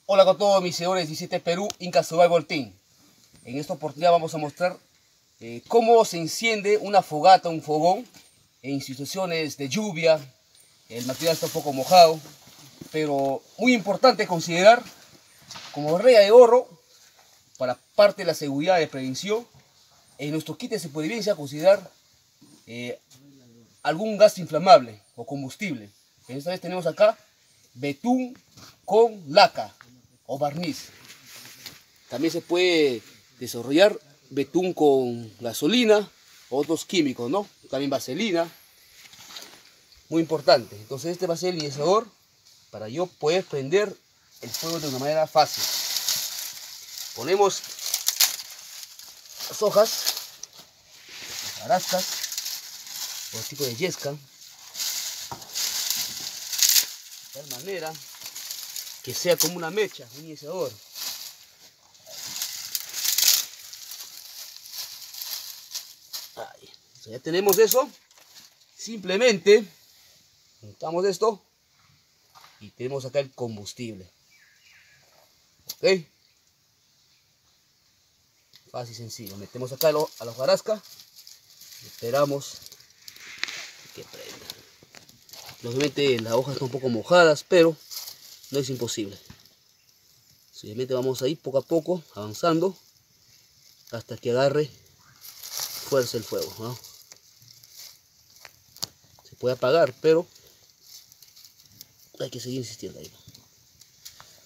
Hola con todos mis seguidores 17 Perú Inca Survival Team. En esta oportunidad vamos a mostrar cómo se enciende una fogata, un fogón en situaciones de lluvia. El material está un poco mojado, pero muy importante considerar como regla de oro para parte de la seguridad de prevención en nuestro kit de supervivencia considerar algún gas inflamable o combustible. Esta vez tenemos acá betún con laca o barniz. También se puede desarrollar betún con gasolina o otros químicos, ¿no? También vaselina. Muy importante. Entonces este va a ser el iniciador para yo poder prender el fuego de una manera fácil. Ponemos las hojas, las arascas o el tipo de yesca, de tal manera que sea como una mecha, un iniciador. Ahí. Ya tenemos eso. Simplemente montamos esto y tenemos acá el combustible. Ok, fácil y sencillo. Metemos acá a la hojarasca y esperamos que prenda. Lógicamente las hojas están un poco mojadas, pero no es imposible. Simplemente vamos a ir poco a poco avanzando hasta que agarre fuerza el fuego, ¿no? Se puede apagar, pero hay que seguir insistiendo ahí.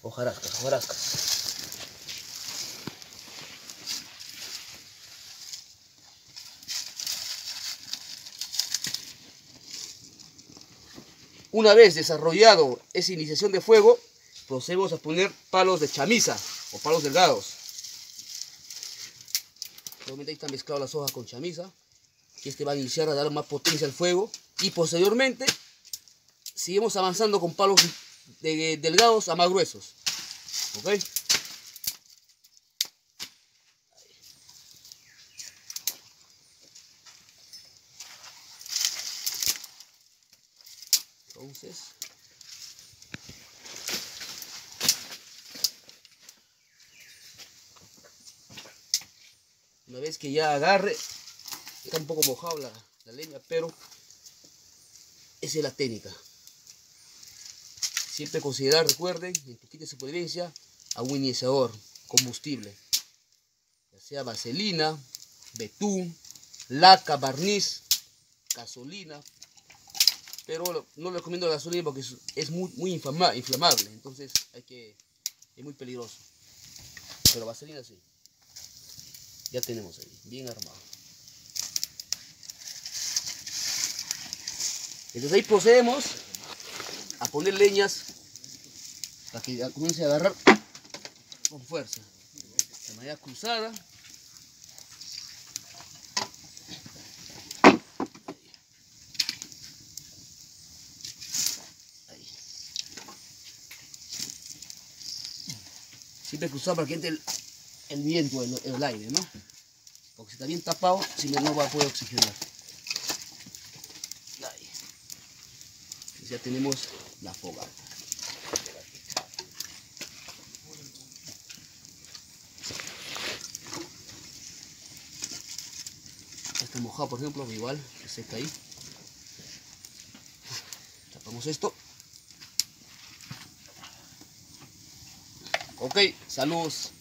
Hojarasca, hojarasca. Una vez desarrollado esa iniciación de fuego, procedemos a poner palos de chamisa o palos delgados. Obviamente ahí están mezcladas las hojas con chamisa, que este va a iniciar a dar más potencia al fuego, y posteriormente seguimos avanzando con palos delgados a más gruesos. ¿Ok? Entonces, una vez que ya agarre, está un poco mojado la leña, pero esa es la técnica. Siempre considerar, recuerden, en tu kit de supervivencia, a un iniciador, combustible, ya sea vaselina, betún, laca, barniz, gasolina, pero no le recomiendo la gasolina porque es muy inflamable, entonces es muy peligroso. Pero vaselina sí, ya tenemos ahí, bien armado. Entonces ahí procedemos a poner leñas para que comience a agarrar con fuerza, de manera cruzada. Ahí. Siempre cruzado para que entre el viento, el aire, ¿no? Porque si está bien tapado, si no va a poder oxigenar. Ahí. Entonces ya tenemos la fogata. Está mojado, por ejemplo, igual se seca ahí. Tapamos esto. Ok, saludos.